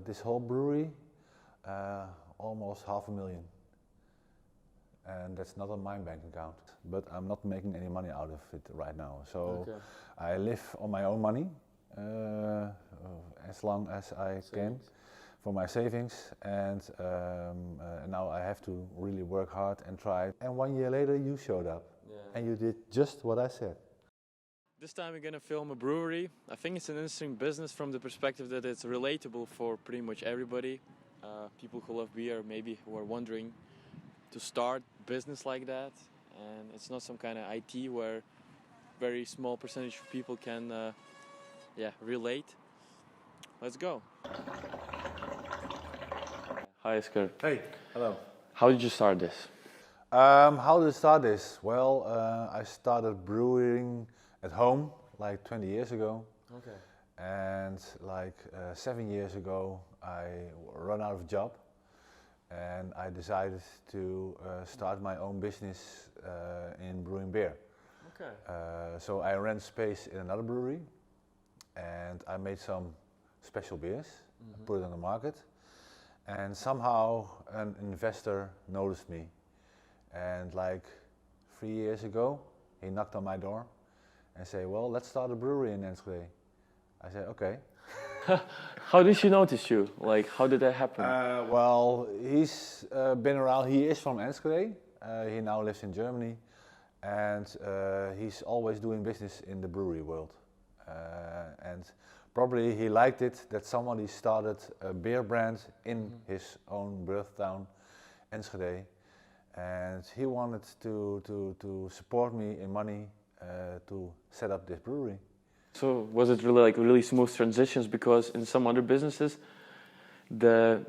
This whole brewery, almost 500,000. And that's not on my bank account. But I'm not making any money out of it right now. So I live on my own money as long as I can for my savings. And now I have to really work hard and try. And 1 year later you showed up and you did just what I said. This time we're going to film a brewery. I think it's an interesting business from the perspective that it's relatable for pretty much everybody. People who love beer, maybe who are wondering to start business like that. And it's not some kind of IT where very small percentage of people can relate. Let's go. Hi, Eanske. Hey, hello. How did you start this? How did I start this? Well, I started brewing at home like 20 years ago. Okay. And like 7 years ago, I ran out of a job. And I decided to start my own business in brewing beer. Okay. So I rent space in another brewery and I made some special beers, put it on the market. And somehow an investor noticed me. And like 3 years ago, he knocked on my door and said, well, let's start a brewery in Eanske. I said, okay. How did she notice you? Like, how did that happen? Well, he's been around. He is from Eanske. He now lives in Germany, and he's always doing business in the brewery world. And probably he liked it that somebody started a beer brand in his own birth town, Enschede, and he wanted to support me in money to set up this brewery. So was it really like really smooth transitions? Because in some other businesses, the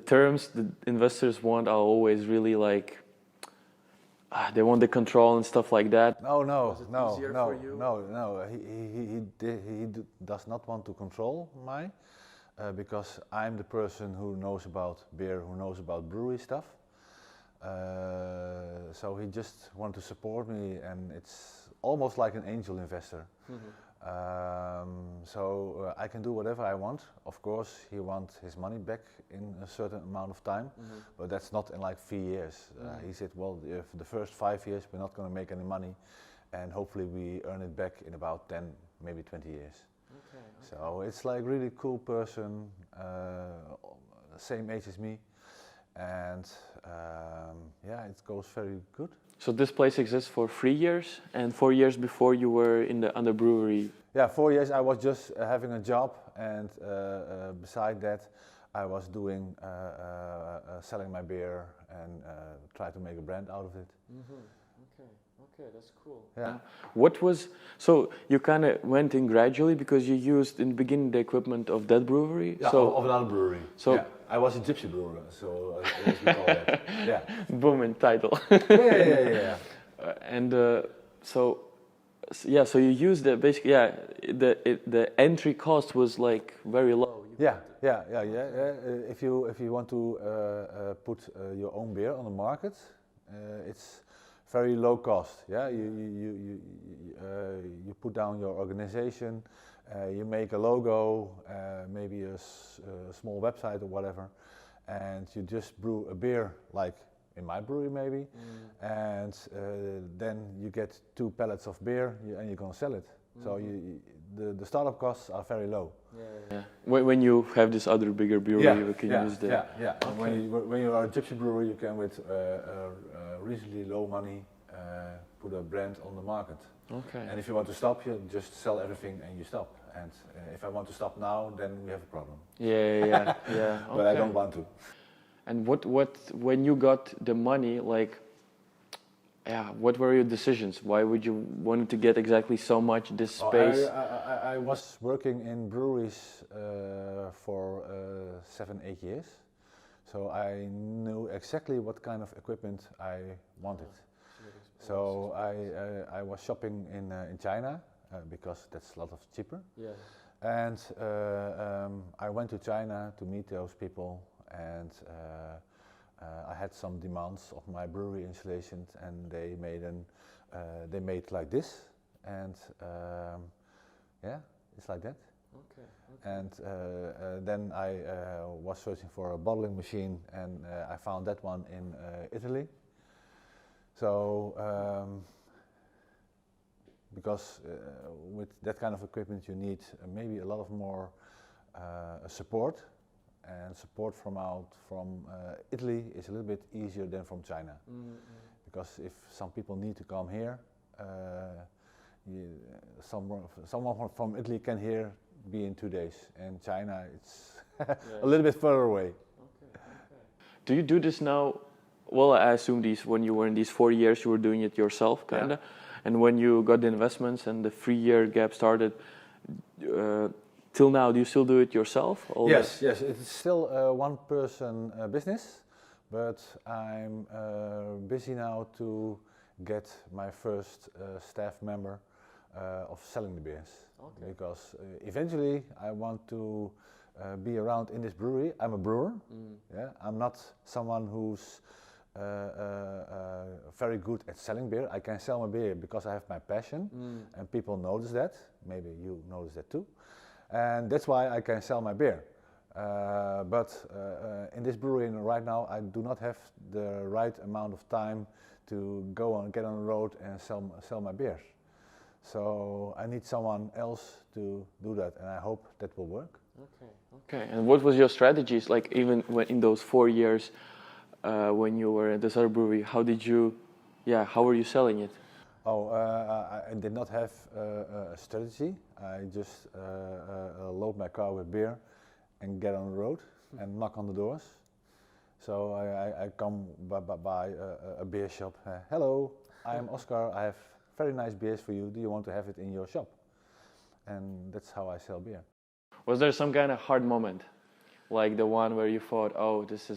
terms the investors want are always really like they want the control and stuff like that. No. He does not want to control mine because I'm the person who knows about beer, who knows about brewery stuff. So he just wanted to support me, and it's almost like an angel investor. So I can do whatever I want. Of course, he wants his money back in a certain amount of time, but that's not in like 3 years. He said, well, if the first 5 years we're not going to make any money, and hopefully we earn it back in about 10, maybe 20 years. Okay. So it's like really cool person, same age as me, and it goes very good. So this place exists for 3 years, and 4 years before you were in the other brewery. Yeah, 4 years I was just having a job, and beside that I was doing selling my beer and try to make a brand out of it. Okay, that's cool. Yeah. So you kind of went in gradually because you used in the beginning the equipment of that brewery? Yeah, so, of another brewery. So yeah. I was a gypsy brewer, so as we call that. Yeah. Booming title. Yeah. So you used the basically the entry cost was like very low. Yeah. If you want to put your own beer on the market, it's very low cost. Yeah, you put down your organization, you make a logo, maybe a small website or whatever, and you just brew a beer like in my brewery maybe, and then you get 2 pallets of beer and you're gonna sell it. So the startup costs are very low. Yeah. When you have this other bigger brewery, you can use the. Yeah. Okay. When you are a gypsy brewery, you can with reasonably low money put a brand on the market. Okay. And if you want to stop, you just sell everything and you stop. And if I want to stop now, then we have a problem. Yeah. But I don't want to. And when you got the money, like, what were your decisions? Why would you want to get exactly so much this space? I was working in breweries for 7-8 years, so I knew exactly what kind of equipment I wanted. So I was shopping in China because that's a lot cheaper. Yeah. And I went to China to meet those people, and I had some demands of my brewery installations, and they made like this, and it's like that. Okay. And then I was searching for a bottling machine, and I found that one in Italy. So because with that kind of equipment you need maybe a lot of more support, and support from Italy is a little bit easier than from China. Because if some people need to come here, someone from Italy can here be in 2 days, and China it's a little bit further away. Okay. Do you do this now? Well, I assume when you were in these 4 years, you were doing it yourself, kinda. Yeah. And when you got the investments and the 3-year gap started, till now, do you still do it yourself? Yes, it's still a one-person business, but I'm busy now to get my first staff member of selling the beers. Okay. Because eventually I want to be around in this brewery. I'm a brewer. Yeah, I'm not someone who's very good at selling beer. I can sell my beer because I have my passion, and people notice that. Maybe you notice that too. And that's why I can sell my beer. But in this brewery right now, I do not have the right amount of time to get on the road and sell my beers. So I need someone else to do that, and I hope that will work. Okay. And what was your strategies, like even in those 4 years when you were at this other brewery? How were you selling it? I did not have a strategy. I just load my car with beer and get on the road and knock on the doors. So I come by a beer shop. Hello, I am Oscar. I have very nice beers for you. Do you want to have it in your shop? And that's how I sell beer. Was there some kind of hard moment, like the one where you thought, oh, this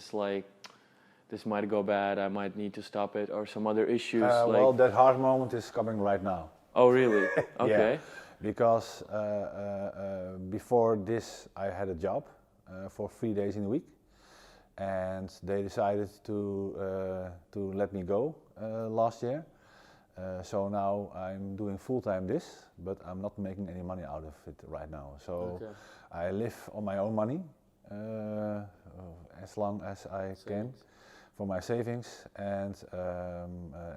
might go bad, I might need to stop it, or some other issues? Well, that hard moment is coming right now. Oh, really? Okay. Yeah, because before this I had a job for 3 days in a week, and they decided to let me go last year. So now I'm doing full-time this, but I'm not making any money out of it right now. So I live on my own money as long as I can for my savings, and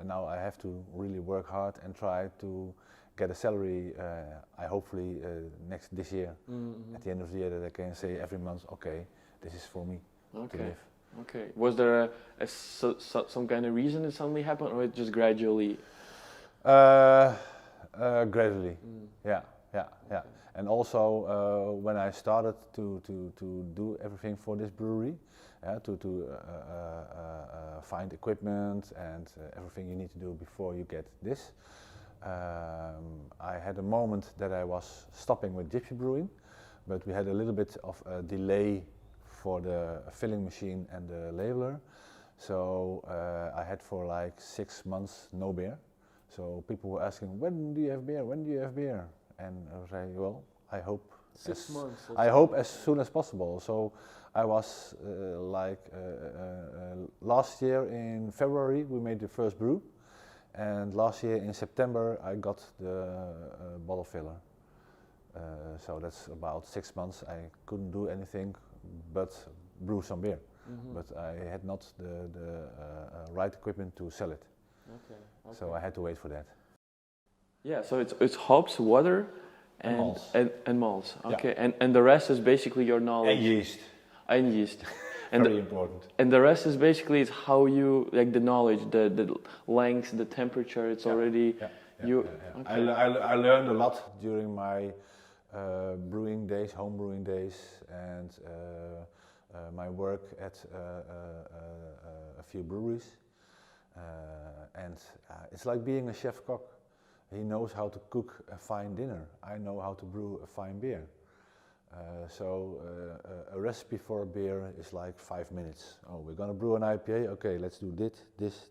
now I have to really work hard and try to get a salary. I hopefully this year, at the end of the year, that I can say every month, okay, this is for me to live. Okay. Was there some kind of reason it suddenly happened, or it just gradually? Gradually, yeah. And also when I started to do everything for this brewery, to find equipment and everything you need to do before you get this, I had a moment that I was stopping with gypsy brewing, but we had a little bit of a delay for the filling machine and the labeler, so I had for like 6 months no beer. So people were asking, when do you have beer? When do you have beer? And I was like, well, I hope 6 months. I hope as soon as possible. So I was last year in February we made the first brew, and last year in September I got the bottle filler. So that's about 6 months. I couldn't do anything but brew some beer, but I had not the right equipment to sell it. Okay. So I had to wait for that. Yeah, so it's hops, water, and malts. Okay, yeah. And the rest is basically your knowledge. And yeast. And very important. And the rest is basically how you like the knowledge, the length, the temperature. It's already you. Yeah. Okay. I learned a lot during my brewing days, home brewing days, and my work at a few breweries. It's like being a chef cook. He knows how to cook a fine dinner. I know how to brew a fine beer. So a recipe for a beer is like 5 minutes. Oh, we're gonna brew an IPA. Okay, let's do this,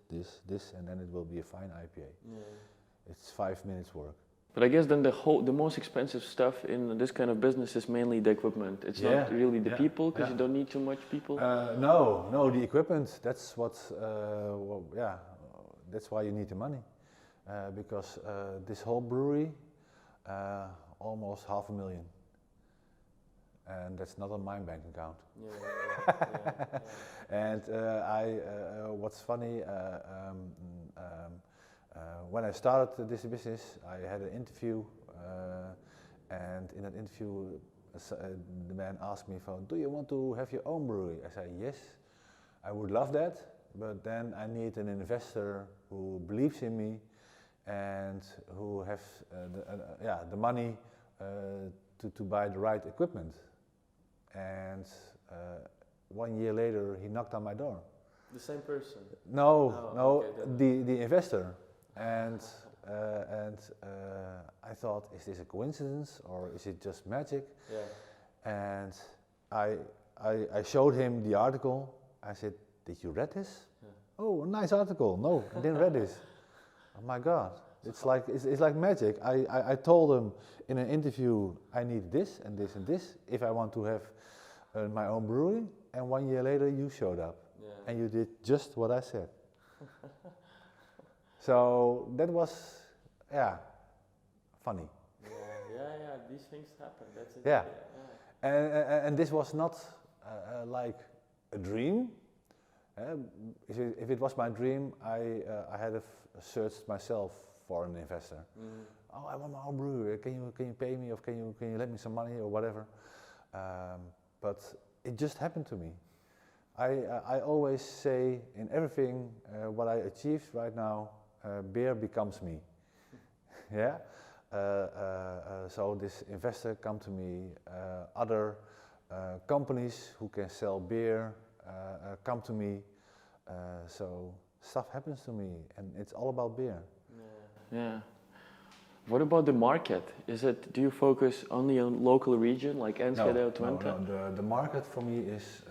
and then it will be a fine IPA. Yeah. It's 5 minutes work. But I guess then the most expensive stuff in this kind of business is mainly the equipment. It's not really the people, because you don't need too much people. No, the equipment. That's what. That's why you need the money, because this whole brewery, almost $500,000. and that's not on my bank account. Yeah. And what's funny, when I started this business, I had an interview, and in that interview, the man asked me, "Do you want to have your own brewery?" I said, "Yes, I would love that, but then I need an investor who believes in me and who has the money to buy the right equipment." And 1 year later, he knocked on my door. The same person? No, Okay, the investor. And I thought, is this a coincidence or is it just magic? Yeah. And I showed him the article. I said, "Did you read this?" Yeah. "Oh, a nice article." "No, I didn't read this." Oh my God, it's like magic. I told him in an interview I need this and this and this if I want to have my own brewery, and 1 year later you showed up, and you did just what I said. So that was, funny. Yeah. These things happen. That's it. Yeah. And this was not like a dream. If it was my dream, I had searched myself for an investor. Oh, I want my own brewery. Can you pay me, or can you lend me some money or whatever? But it just happened to me. I always say in everything what I achieved right now, beer becomes me. Yeah. So this investor come to me, other companies who can sell beer come to me. So stuff happens to me, and it's all about beer. Yeah. What about the market? Do you focus only on local region like Eanske, Twente? No. The market for me is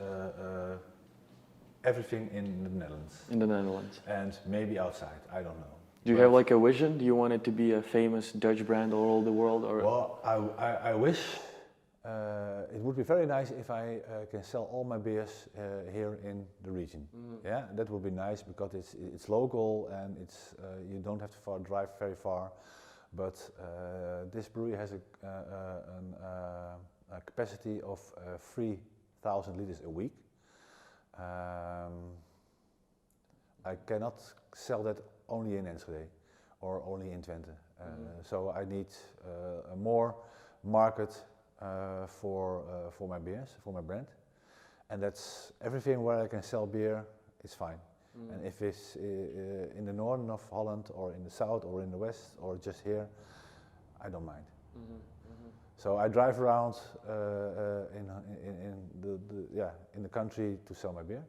everything in the Netherlands. In the Netherlands. And maybe outside, I don't know. Do you have like a vision? Do you want it to be a famous Dutch brand all over the world? Or? Well, I wish it would be very nice if I can sell all my beers here in the region. Yeah, that would be nice because it's local and you don't have to drive very far. But this brewery has a capacity of 3,000 liters a week. I cannot sell that only in Enschede or only in Twente. So I need more market for my beers, for my brand. And that's everything where I can sell beer is fine. And if it's in the northern of Holland or in the south or in the west or just here, I don't mind. So I drive around in the country to sell my beer.